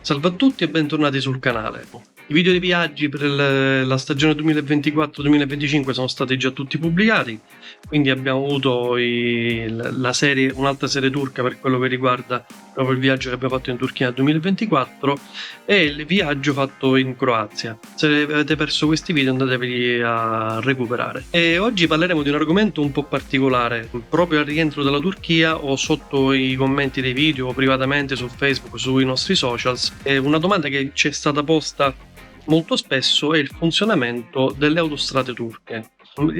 Salve a tutti e bentornati sul canale. I video dei viaggi per la stagione 2024-2025 sono stati già tutti pubblicati, quindi abbiamo avuto un'altra serie turca per quello che riguarda proprio il viaggio che abbiamo fatto in Turchia nel 2024 e il viaggio fatto in Croazia. Se avete perso questi video andatevi a recuperare. E oggi parleremo di un argomento un po' particolare, proprio al rientro dalla Turchia o sotto i commenti dei video o privatamente su Facebook, sui nostri socials. È una domanda che ci è stata posta molto spesso è il funzionamento delle autostrade turche,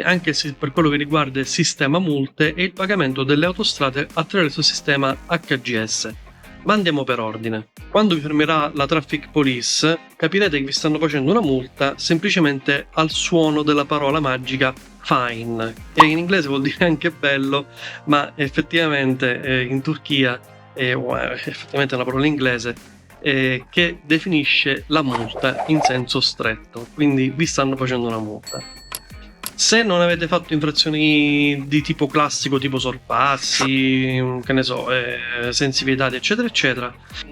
anche se per quello che riguarda il sistema multe e il pagamento delle autostrade attraverso il sistema HGS. Ma andiamo per ordine. Quando vi fermerà la Traffic Police capirete che vi stanno facendo una multa semplicemente al suono della parola magica fine, che in inglese vuol dire anche bello, ma effettivamente in Turchia effettivamente è una parola inglese che definisce la multa in senso stretto, quindi vi stanno facendo una multa. Se non avete fatto infrazioni di tipo classico, tipo sorpassi, che ne so, sensi vietati, eccetera, eccetera,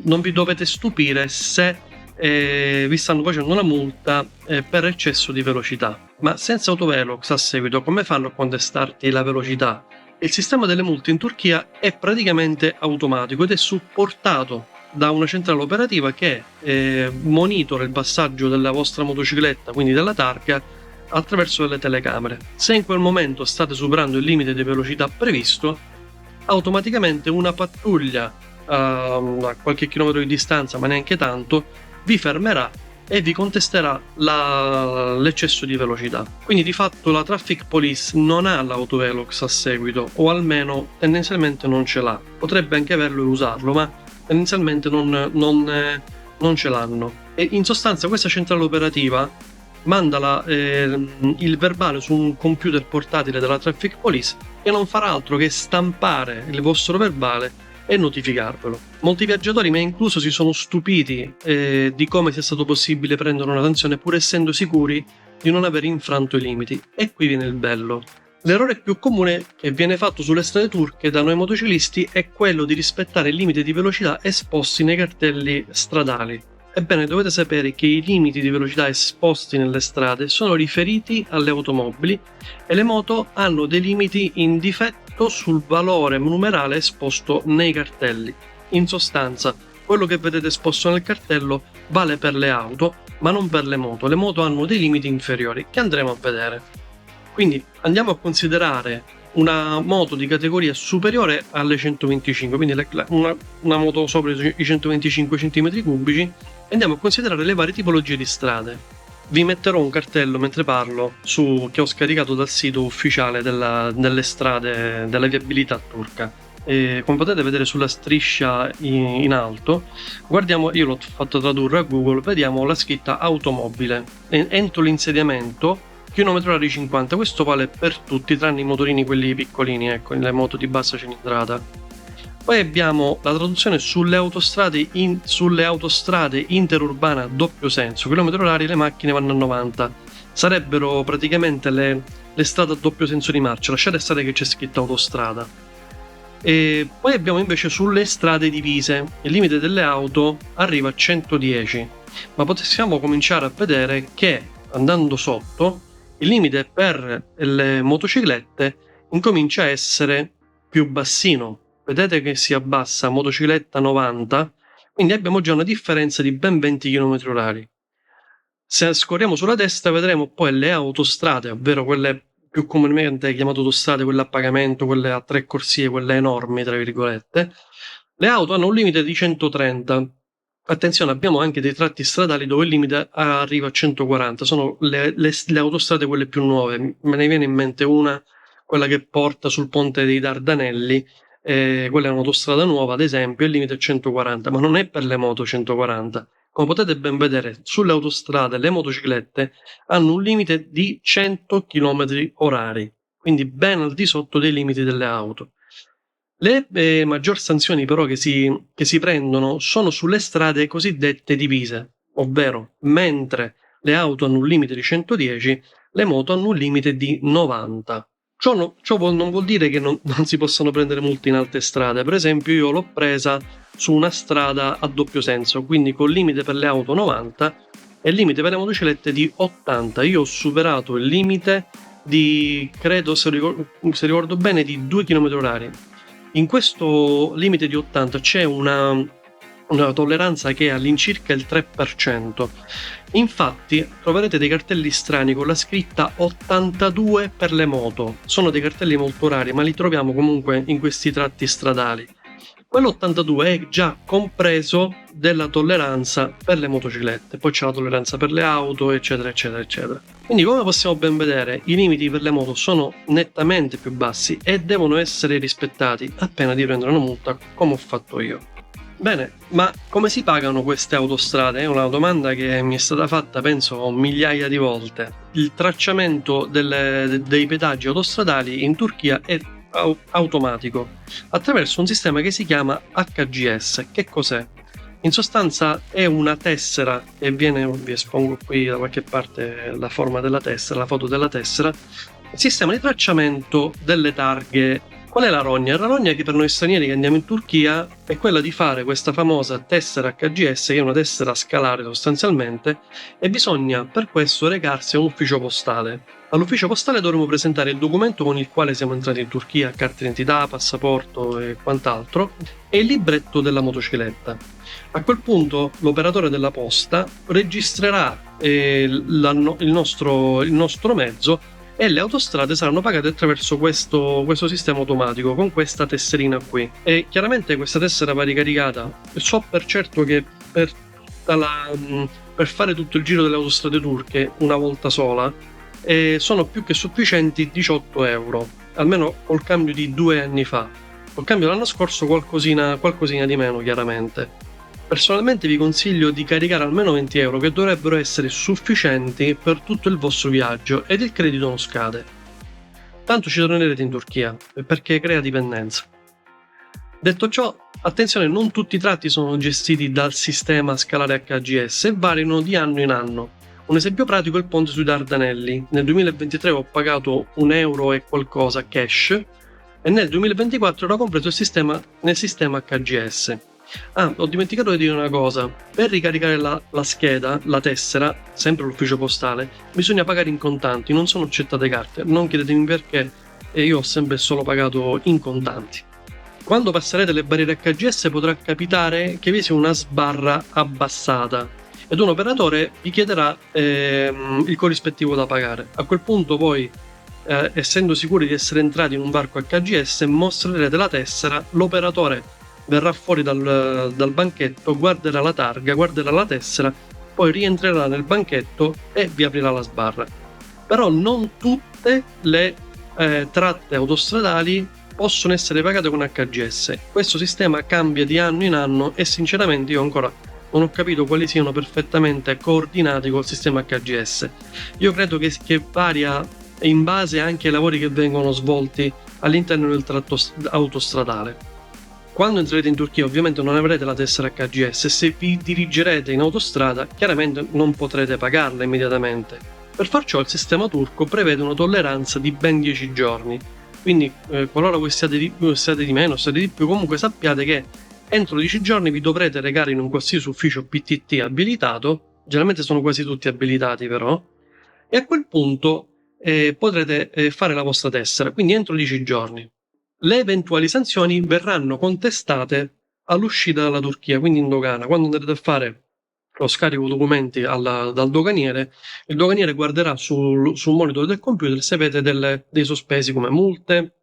non vi dovete stupire se vi stanno facendo una multa per eccesso di velocità. Ma senza autovelox a seguito, come fanno a contestarti la velocità? Il sistema delle multe in Turchia è praticamente automatico ed è supportato da una centrale operativa che monitora il passaggio della vostra motocicletta, quindi della targa, attraverso delle telecamere. Se in quel momento state superando il limite di velocità previsto, automaticamente una pattuglia a qualche chilometro di distanza, ma neanche tanto, vi fermerà e vi contesterà l'eccesso di velocità. Quindi di fatto la Traffic Police non ha l'autovelox a seguito, o almeno tendenzialmente non ce l'ha. Potrebbe anche averlo e usarlo, ma tendenzialmente non ce l'hanno. E in sostanza questa centrale operativa manda il verbale su un computer portatile della Traffic Police e non farà altro che stampare il vostro verbale e notificarvelo. Molti viaggiatori, me incluso, si sono stupiti di come sia stato possibile prendere una sanzione pur essendo sicuri di non aver infranto i limiti. E qui viene il bello. L'errore più comune che viene fatto sulle strade turche da noi motociclisti è quello di rispettare il limite di velocità esposti nei cartelli stradali. Ebbene, dovete sapere che i limiti di velocità esposti nelle strade sono riferiti alle automobili e le moto hanno dei limiti in difetto sul valore numerale esposto nei cartelli. In sostanza, quello che vedete esposto nel cartello vale per le auto, ma non per le moto. Le moto hanno dei limiti inferiori che andremo a vedere. Quindi andiamo a considerare una moto di categoria superiore alle 125, quindi una moto sopra i 125 cm3, e andiamo a considerare le varie tipologie di strade. Vi metterò un cartello mentre parlo che ho scaricato dal sito ufficiale delle strade della viabilità turca. E come potete vedere sulla striscia in alto, guardiamo, io l'ho fatto tradurre a Google, vediamo la scritta automobile. Entro l'insediamento km/h 50, questo vale per tutti tranne i motorini quelli piccolini, ecco, le moto di bassa cilindrata. Poi abbiamo la traduzione sulle autostrade interurbana a doppio senso, km/h le macchine vanno a 90. Sarebbero praticamente le strade a doppio senso di marcia, lasciate stare che c'è scritto autostrada. E poi abbiamo invece sulle strade divise, il limite delle auto arriva a 110, ma possiamo cominciare a vedere che andando sotto il limite per le motociclette incomincia a essere più bassino. Vedete che si abbassa motocicletta 90, quindi abbiamo già una differenza di ben 20 km/h. Se scorriamo sulla destra vedremo poi le autostrade, ovvero quelle più comunemente chiamate autostrade, quelle a pagamento, quelle a 3 corsie, quelle enormi tra virgolette. Le auto hanno un limite di 130. Attenzione, abbiamo anche dei tratti stradali dove il limite arriva a 140, sono le autostrade quelle più nuove. Me ne viene in mente una, quella che porta sul ponte dei Dardanelli, quella è un'autostrada nuova ad esempio, il limite è 140, ma non è per le moto 140. Come potete ben vedere, sulle autostrade le motociclette hanno un limite di 100 km/h, quindi ben al di sotto dei limiti delle auto. Le maggior sanzioni però che si prendono sono sulle strade cosiddette divise, ovvero mentre le auto hanno un limite di 110, le moto hanno un limite di 90. Non vuol dire che non si possono prendere multe in altre strade. Per esempio, io l'ho presa su una strada a doppio senso, quindi con limite per le auto 90 e limite per le motociclette di 80. Io ho superato il limite di, credo, se ricordo bene, di 2 km orari. In questo limite di 80 c'è una tolleranza che è all'incirca il 3%. Infatti troverete dei cartelli strani con la scritta 82 per le moto. Sono dei cartelli molto rari, ma li troviamo comunque in questi tratti stradali. Quell'82 è già compreso della tolleranza per le motociclette, poi c'è la tolleranza per le auto, eccetera, eccetera, eccetera. Quindi, come possiamo ben vedere, i limiti per le moto sono nettamente più bassi e devono essere rispettati appena di prendere una multa, come ho fatto io. Bene, ma come si pagano queste autostrade? È una domanda che mi è stata fatta, penso, migliaia di volte. Il tracciamento dei pedaggi autostradali in Turchia è automatico attraverso un sistema che si chiama HGS. Che cos'è? In sostanza è una tessera e vi espongo qui da qualche parte la forma della tessera, la foto della tessera, il sistema di tracciamento delle targhe. Qual è la rogna? La rogna che per noi stranieri che andiamo in Turchia è quella di fare questa famosa tessera HGS, che è una tessera scalare sostanzialmente, e bisogna per questo recarsi a un ufficio postale. All'ufficio postale dovremo presentare il documento con il quale siamo entrati in Turchia, carta d'identità, passaporto e quant'altro, e il libretto della motocicletta. A quel punto l'operatore della posta registrerà il nostro mezzo e le autostrade saranno pagate attraverso questo sistema automatico con questa tesserina qui. E chiaramente questa tessera va ricaricata. So per certo che per fare tutto il giro delle autostrade turche una volta sola sono più che sufficienti 18 euro, almeno col cambio di 2 anni fa. Col cambio dell'anno scorso qualcosina di meno, chiaramente. Personalmente vi consiglio di caricare almeno 20 euro, che dovrebbero essere sufficienti per tutto il vostro viaggio, ed il credito non scade. Tanto ci tornerete in Turchia, perché crea dipendenza. Detto ciò, attenzione, non tutti i tratti sono gestiti dal sistema scalare HGS e variano di anno in anno. Un esempio pratico è il ponte sui Dardanelli. Nel 2023 ho pagato 1 euro e qualcosa cash e nel 2024 ero compreso nel sistema HGS. Ho dimenticato di dire una cosa: per ricaricare la scheda, la tessera, sempre all'ufficio postale, bisogna pagare in contanti, non sono accettate carte. Non chiedetemi perché, io ho sempre solo pagato in contanti. Quando passerete le barriere HGS potrà capitare che vi sia una sbarra abbassata ed un operatore vi chiederà il corrispettivo da pagare. A quel punto voi, essendo sicuri di essere entrati in un varco HGS, mostrerete la tessera, l'operatore verrà fuori dal banchetto, guarderà la targa, guarderà la tessera, poi rientrerà nel banchetto e vi aprirà la sbarra. Però non tutte le tratte autostradali possono essere pagate con HGS. Questo sistema cambia di anno in anno e sinceramente io ancora non ho capito quali siano perfettamente coordinati col sistema HGS. Io credo che varia in base anche ai lavori che vengono svolti all'interno del tratto autostradale. Quando entrerete in Turchia ovviamente non avrete la tessera HGS e se vi dirigerete in autostrada chiaramente non potrete pagarla immediatamente. Per far ciò il sistema turco prevede una tolleranza di ben 10 giorni, quindi qualora voi siate di meno, siate di più, comunque sappiate che entro 10 giorni vi dovrete recare in un qualsiasi ufficio PTT abilitato, generalmente sono quasi tutti abilitati però, e a quel punto potrete fare la vostra tessera, quindi entro 10 giorni. Le eventuali sanzioni verranno contestate all'uscita dalla Turchia, quindi in dogana. Quando andrete a fare lo scarico documenti dal doganiere, il doganiere guarderà sul monitor del computer se avete dei sospesi come multe,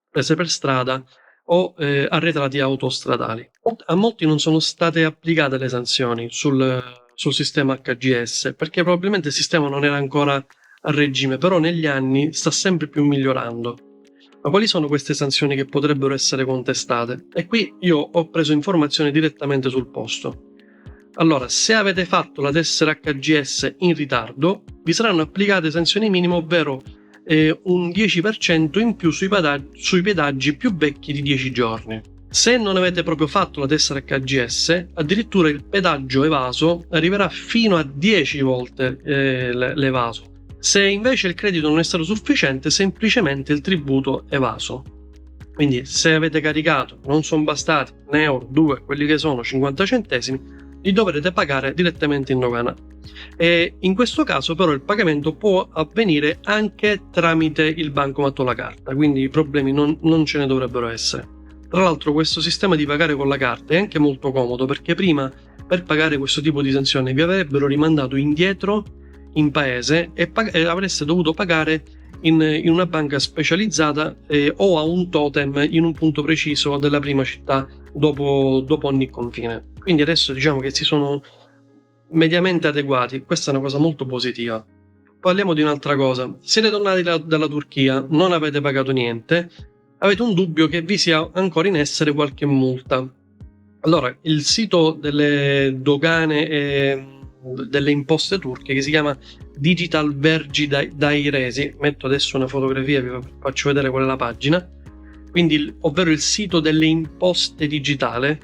prese per strada o arretrati autostradali. A molti non sono state applicate le sanzioni sul sistema HGS perché probabilmente il sistema non era ancora a regime, però negli anni sta sempre più migliorando. Ma quali sono queste sanzioni che potrebbero essere contestate? E qui io ho preso informazioni direttamente sul posto. Allora, se avete fatto la tessera HGS in ritardo, vi saranno applicate sanzioni minime, ovvero un 10% in più sui pedaggi più vecchi di 10 giorni. Se non avete proprio fatto la tessera HGS, addirittura il pedaggio evaso arriverà fino a 10 volte l'evaso. Se invece il credito non è stato sufficiente, semplicemente il tributo evaso. Quindi se avete caricato, non sono bastati 1 euro, 2, quelli che sono 50 centesimi, li dovrete pagare direttamente in dogana. E in questo caso però il pagamento può avvenire anche tramite il bancomat o la carta, quindi i problemi non ce ne dovrebbero essere. Tra l'altro questo sistema di pagare con la carta è anche molto comodo, perché prima per pagare questo tipo di sanzione vi avrebbero rimandato indietro in paese e avreste dovuto pagare in una banca specializzata o a un totem in un punto preciso della prima città dopo ogni confine. Quindi adesso diciamo che si sono mediamente adeguati, questa è una cosa molto positiva. Parliamo di un'altra cosa: siete tornati dalla Turchia, non avete pagato niente, avete un dubbio che vi sia ancora in essere qualche multa. Allora, il sito delle dogane e delle imposte turche, che si chiama Digital Vergi Dairesi, metto adesso una fotografia e vi faccio vedere qual è la pagina, quindi ovvero il sito delle imposte digitale,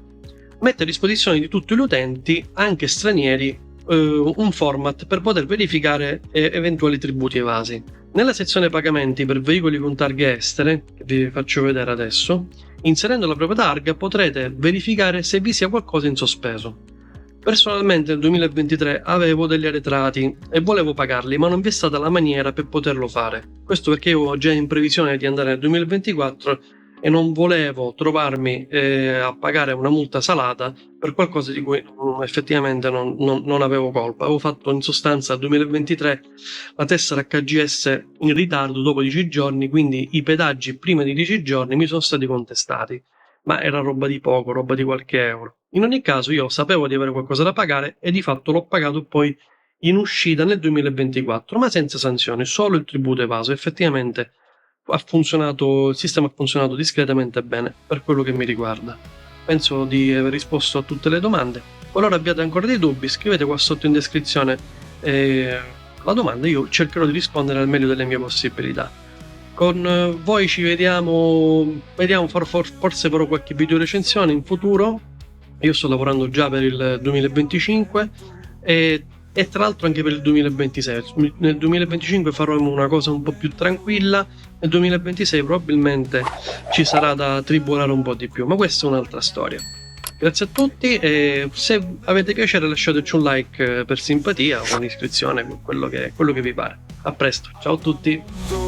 mette a disposizione di tutti gli utenti, anche stranieri, un format per poter verificare eventuali tributi evasi. Nella sezione pagamenti per veicoli con targhe estere, che vi faccio vedere adesso, inserendo la propria targa potrete verificare se vi sia qualcosa in sospeso. Personalmente nel 2023 avevo degli arretrati e volevo pagarli, ma non vi è stata la maniera per poterlo fare. Questo perché io ho già in previsione di andare nel 2024 e non volevo trovarmi a pagare una multa salata per qualcosa di cui effettivamente non avevo colpa. Avevo fatto in sostanza nel 2023 la tessera HGS in ritardo dopo 10 giorni, quindi i pedaggi prima di 10 giorni mi sono stati contestati, ma era roba di poco, roba di qualche euro. In ogni caso io sapevo di avere qualcosa da pagare e di fatto l'ho pagato poi in uscita nel 2024, ma senza sanzioni, solo il tributo evaso. Effettivamente il sistema ha funzionato discretamente bene per quello che mi riguarda. Penso di aver risposto a tutte le domande. Qualora abbiate ancora dei dubbi, scrivete qua sotto in descrizione la domanda, io cercherò di rispondere al meglio delle mie possibilità. Con voi ci vediamo forse farò qualche video recensione in futuro. Io sto lavorando già per il 2025 e tra l'altro anche per il 2026. Nel 2025 farò una cosa un po' più tranquilla, nel 2026 probabilmente ci sarà da tribolare un po' di più, ma questa è un'altra storia. Grazie a tutti e se avete piacere lasciateci un like per simpatia o un'iscrizione, quello che vi pare. A presto, ciao a tutti!